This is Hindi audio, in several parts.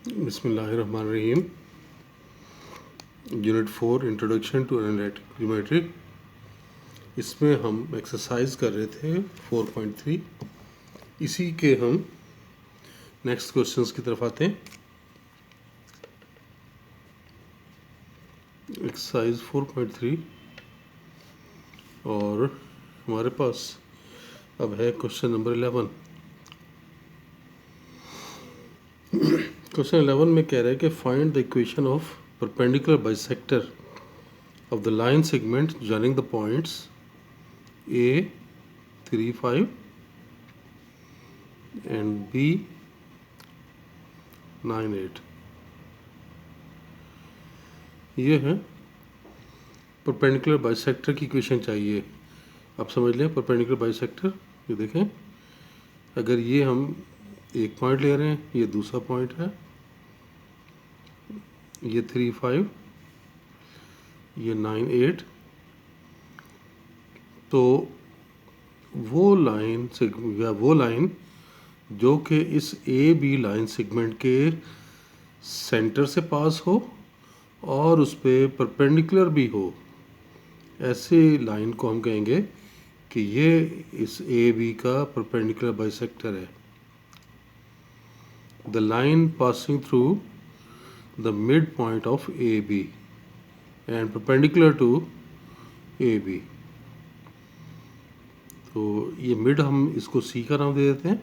बिस्मिल्लाहिर्रहमानिर्रहीम। Unit 4 introduction to analytic geometry. इसमें हम एक्सरसाइज कर रहे थे 4.3। इसी के हम नेक्स्ट क्वेश्चंस की तरफ आते हैं। एक्सरसाइज 4.3 और हमारे पास अब है क्वेश्चन नंबर 11। क्वेश्चन 11 में कह रहा है कि find the equation of perpendicular bisector of the line segment joining the points A 3 5 and B 9 8। ये है परपेंडिकुलर बाइसेक्टर की इक्वेशन चाहिए। आप समझ लें परपेंडिकुलर बाइसेक्टर। ये देखें, अगर ये हम एक पॉइंट ले रहे हैं, ये दूसरा पॉइंट है, ये 3 5, ये 9 8, तो वो लाइन से या वो लाइन जो कि इस ए बी लाइन सेगमेंट के सेंटर से पास हो और उस पर परपेंडिकुलर भी हो, ऐसी लाइन को हम कहेंगे कि ये इस ए बी का परपेंडिकुलर बाइसेक्टर है। The line passing through the mid point of A B and perpendicular to A B. तो ये मिड हम इसको सी का नाम दे देते हैं।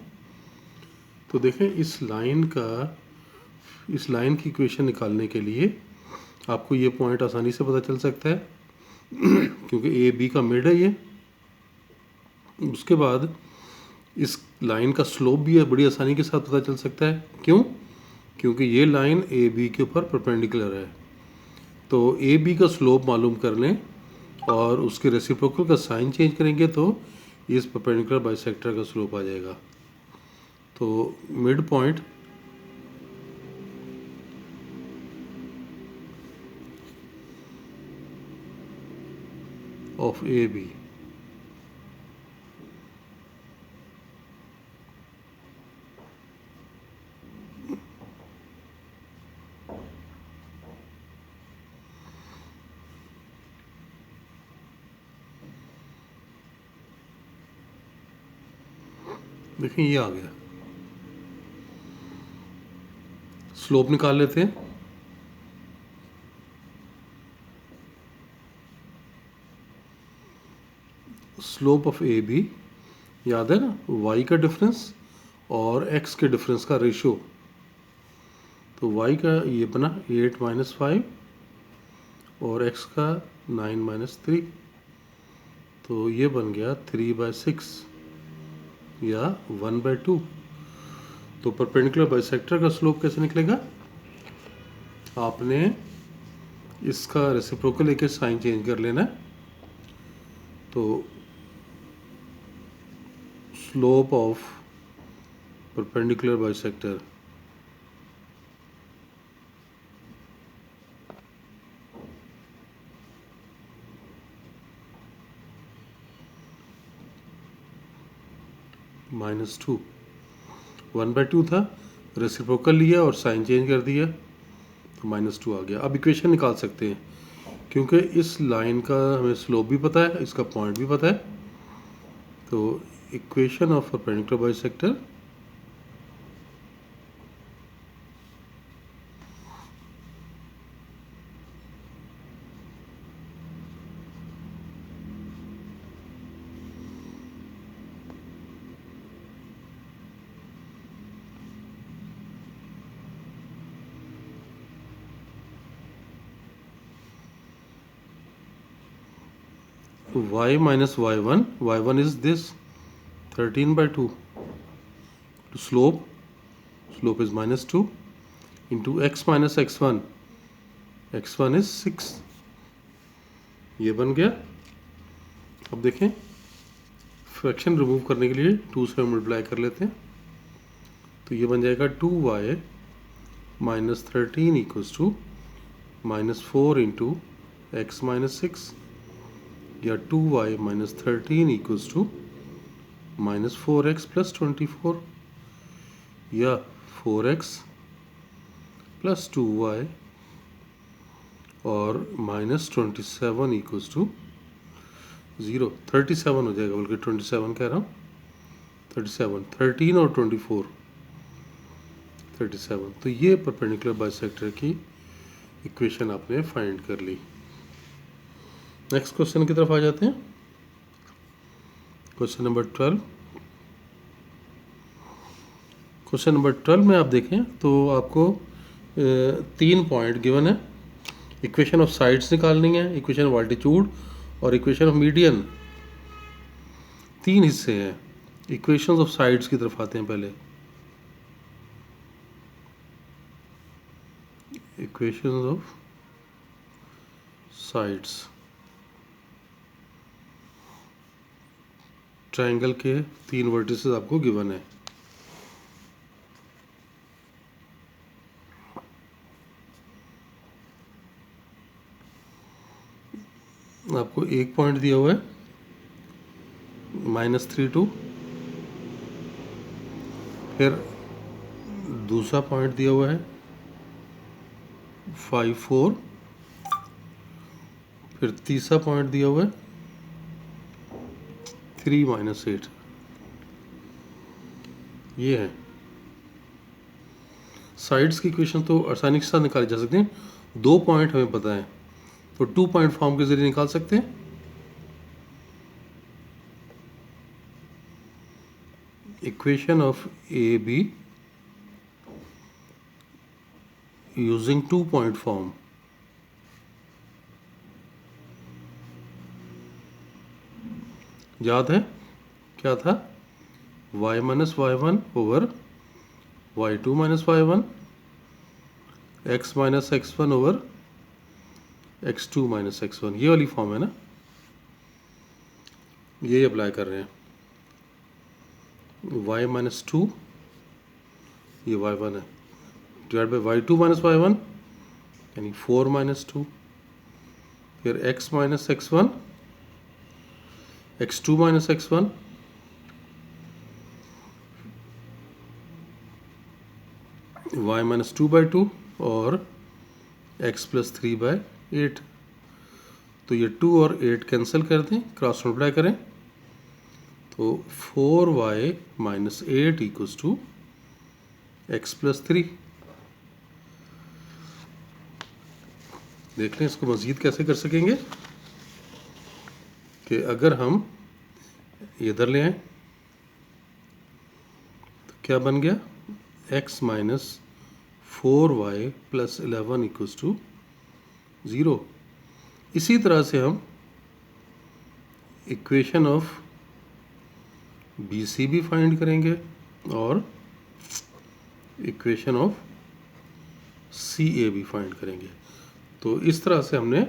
तो देखें, इस लाइन की इक्वेशन निकालने के लिए आपको ये पॉइंट आसानी से पता चल सकता है क्योंकि ए बी का मिड है ये। उसके बाद इस लाइन का स्लोप भी है, बड़ी आसानी के साथ पता चल सकता है। क्यों? क्योंकि ये लाइन ए बी के ऊपर परपेंडिकुलर है। तो ए बी का स्लोप मालूम कर लें और उसके रेसिप्रोकल का साइन चेंज करेंगे तो इस परपेंडिकुलर बाइसेक्टर का स्लोप आ जाएगा। तो mid point of A B देखिए ये आ गया। स्लोप निकाल लेते हैं। स्लोप ऑफ ए बी याद है ना, y का डिफरेंस और x के डिफरेंस का रेशो। तो y का ये बना 8 - 5 और x का 9 - 3, तो ये बन गया 3/6 या 1/2। तो परपेंडिकुलर बाइसेक्टर का स्लोप कैसे निकलेगा? आपने इसका रेसिप्रोकल लेके साइन चेंज कर लेना है। तो स्लोप ऑफ परपेंडिकुलर बाइसेक्टर -2, 1/2 था, रेसिप्रोकल लिया और साइन चेंज कर दिया तो -2 आ गया। अब इक्वेशन निकाल सकते हैं क्योंकि इस लाइन का हमें स्लोप भी पता है, इसका पॉइंट भी पता है। तो equation of perpendicular bisector y minus y1 is this 13/2 to slope is -2 into x minus x1 is 6। ये बन गया। अब देखें, फ्रैक्शन रिमूव करने के लिए 2 से मल्टीप्लाई कर लेते हैं। तो ये बन जाएगा 2y - 13 equals to -4 into x - 6 या 2y - 13 इक्वल्स टू -4x + 24 या 4x प्लस 2y और माइनस 27 इक्वल्स टू 0। 37 हो जाएगा, बल्कि 27 कह रहा हूँ, 37, 13 और 24, 37। तो ये परपेंडिकुलर बाइसेक्टर की इक्वेशन आपने फाइंड कर ली। नेक्स्ट क्वेश्चन की तरफ आ जाते हैं। Question number 12। क्वेश्चन नंबर 12 में आप देखें तो आपको 3 पॉइंट गिवन है। इक्वेशन ऑफ साइड्स निकालनी है, इक्वेशन ऑफ अल्टीट्यूड और इक्वेशन ऑफ मीडियन। 3 हिस्से हैं। इक्वेशंस ऑफ साइड्स की तरफ आते हैं पहले। इक्वेशंस ऑफ साइड्स, ट्रायंगल के 3 वर्टिसेस आपको गिवन है। आपको एक पॉइंट दिया हुआ है -3 2, फिर दूसरा पॉइंट दिया हुआ है 5 4, फिर तीसरा पॉइंट दिया हुआ है 3 -8। ये है साइड्स की इक्वेशन। तो आसानी के साथ निकाली जा सकती हैं। 2 पॉइंट हमें पता है तो 2 पॉइंट फॉर्म के जरिए निकाल सकते हैं। Equation of A be using 2 point form. याद है क्या था? y minus y1 over y2 minus y1, x minus x1 over x2 minus x1। ये वाली फॉर्म है ना, ये अप्लाई कर रहे हैं। y माइनस 2, ये y1 है, divide by y2 minus y1 यानी 4 माइनस 2, फिर x minus x1, x2 minus x1, y minus 2/2 और x प्लस 3/8। तो ये 2 और 8 कैंसिल कर दें, क्रॉस मल्टीप्लाई करें तो 4y minus 8 equals to x plus 3। देख लें इसको मज़ीद कैसे कर सकेंगे कि अगर हम इधर ले आए तो क्या बन गया, x minus 4y plus 11 equals to 0। इसी तरह से हम इक्वेशन ऑफ बी सी भी फाइंड करेंगे और इक्वेशन ऑफ सी ए भी फाइंड करेंगे। तो इस तरह से हमने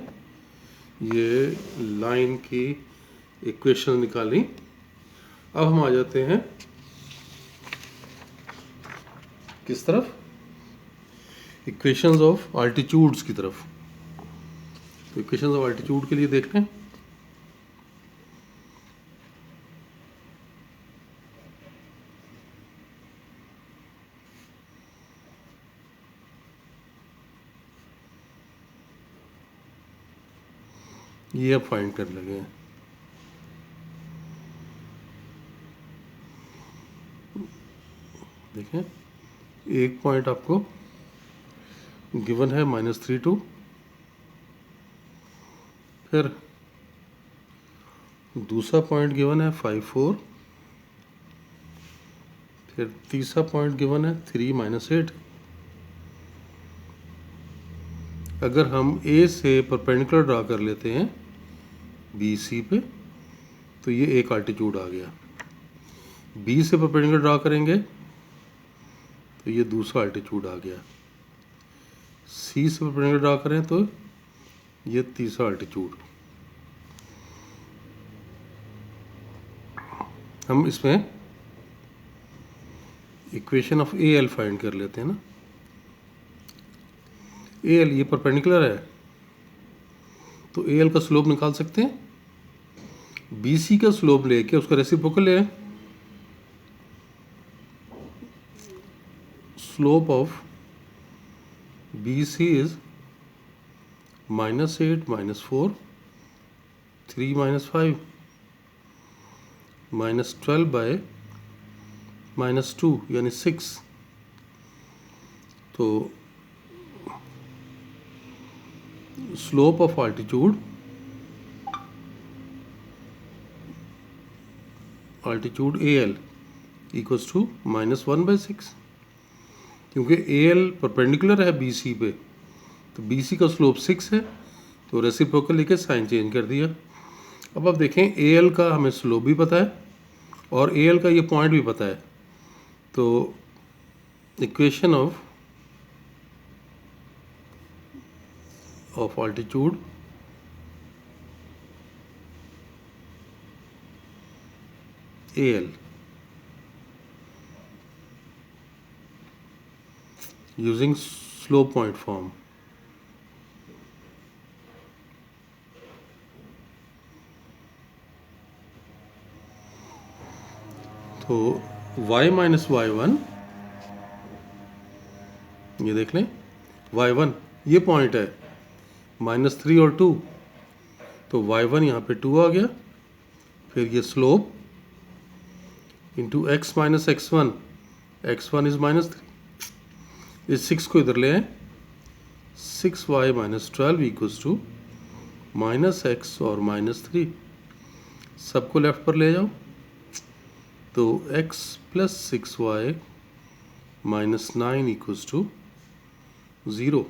ये लाइन की इक्वेशन निकाली। अब हम आ जाते हैं किस तरफ, इक्वेशंस ऑफ अल्टीट्यूड्स की तरफ। तो इक्वेशंस ऑफ अल्टीट्यूड के लिए देख लें। ये अब फाइंड करने लगे हैं। देखें एक पॉइंट आपको गिवन है -3 2, फिर दूसरा पॉइंट गिवन है 5 4, फिर तीसरा पॉइंट गिवन है 3 -8। अगर हम ए से परपेंडिकुलर ड्रा कर लेते हैं बी सी पे तो ये एक अल्टीट्यूड आ गया। बी से परपेंडिकुलर ड्रा करेंगे तो ये दूसरा अल्टीट्यूड आ गया। सी से परपेंडिकुलर ड्रा करें तो ये तीसरा अल्टीट्यूड। हम इसमें equation of A L find कर लेते हैं ना। ए एल ये परपेंडिकुलर है तो ए एल का स्लोप निकाल सकते हैं। बी सी का स्लोप लेके उसका रेसिप्रोकल ले, slope of BC is -8 -4, 3 -5, -12 by -2 यानी 6. तो slope of altitude AL equals to -1/6. क्योंकि AL परपेंडिकुलर है BC पे, तो BC का स्लोप 6 है, तो रेसिप्रोकल लेके साइन चेंज कर दिया. अब आप देखें AL का हमें स्लोप भी पता है और AL का ये पॉइंट भी पता है. तो equation of altitude AL using slope point form. तो y माइनस y1, ये देख लें y1 ये पॉइंट है -3 और 2, तो y1 यहाँ पे 2 आ गया. फिर ये slope into x minus x1, x1 is -3. इस 6 को इधर ले आए, 6y minus 12 equals to -x और -3. सबको लेफ्ट पर ले जाओ, तो x plus 6y minus 9 equals to 0.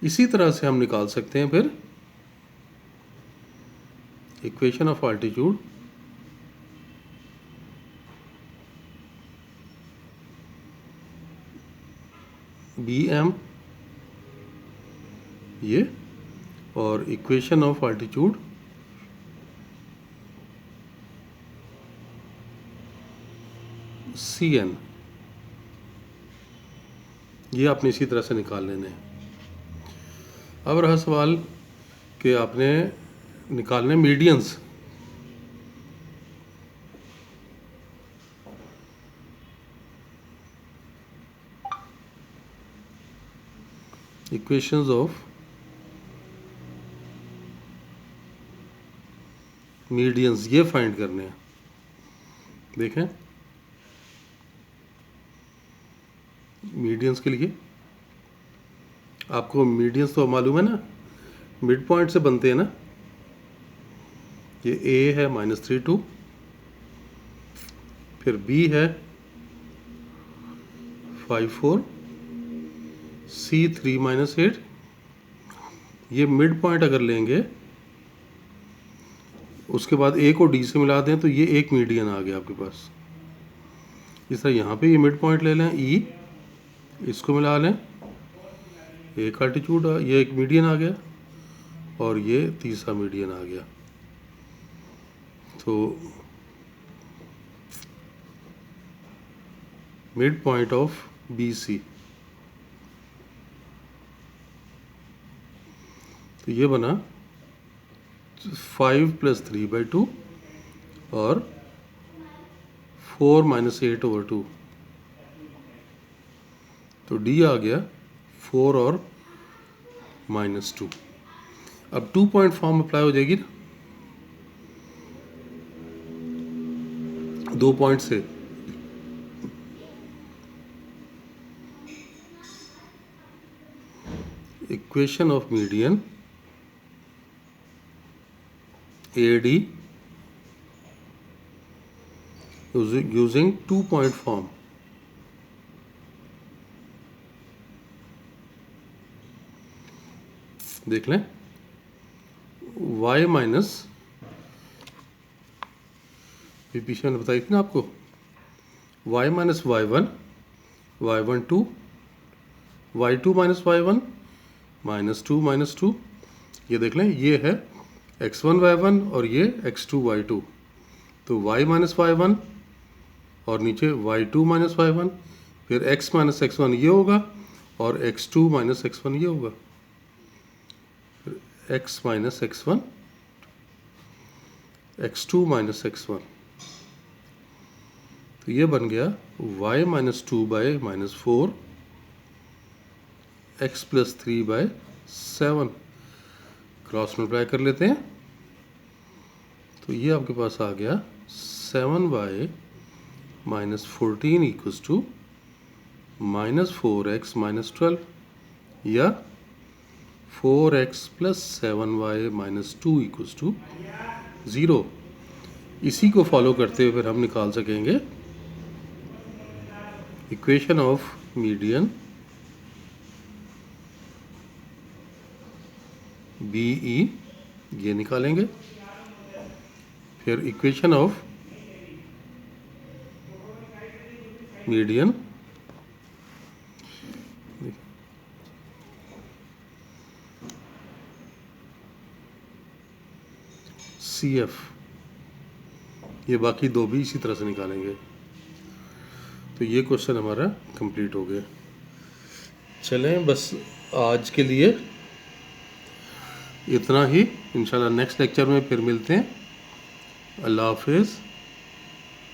इसी तरह से हम निकाल सकते हैं फिर इक्वेशन ऑफ altitude BM ये, और इक्वेशन ऑफ altitude CN, ये आपने इसी तरह से निकाल लेने हैं. अब रहा सवाल कि आपने निकालने मीडियंस. इक्वेशंस ऑफ मीडियंस ये फाइंड करने हैं. देखें मीडियंस के लिए आपको मीडियंस तो मालूम है ना, मिड पॉइंट से बनते हैं ना. ये A है -3 2, फिर B है 5 4, C 3 -8. ये मिड पॉइंट अगर लेंगे, उसके बाद A को D से मिला दें, तो ये एक मीडियन आ गया आपके पास. इस तरह यहाँ पे ये मिड पॉइंट ले लें E, इसको मिला लें, एक altitude, ये एक मीडियन आ गया और ये तीसरा मीडियन आ गया. तो मिड पॉइंट ऑफ BC, तो ये बना 5 + 3/2 और 4 - 8/2. तो D आ गया 4 और -2. अब 2 पॉइंट फॉर्म अप्लाई हो जाएगी ना, 2 पॉइंट से. Equation of median AD using 2 point form. देख लें y माइनस, पीछे मैंने बताई थी ना आपको, y minus y1, y1 2, y2 minus y1, -2 -2. ये देख लें ये है x1 y1 और ये x2 y2. तो y माइनस y1 और नीचे y2 माइनस y1, फिर x माइनस x1 ये होगा और x2 माइनस x1 ये होगा. x minus x1, x2 minus x1. तो ये बन गया y -2 by -4, x plus 3/7 cross multiply कर लेते हैं, तो ये आपके पास आ गया 7y minus 14 equals to minus 4x minus 12 या 4x plus 7y minus 2 equals to 0। इसी को फॉलो करते हुए फिर हम निकाल सकेंगे इक्वेशन ऑफ मीडियन BE, ये निकालेंगे। फिर इक्वेशन ऑफ मीडियन CF, ये बाकी दो भी इसी तरह से निकालेंगे। तो ये क्वेश्चन हमारा कंप्लीट हो गया। चलें, बस आज के लिए इतना ही। इंशाल्लाह नेक्स्ट लेक्चर में फिर मिलते हैं। अल्लाह हाफिज़।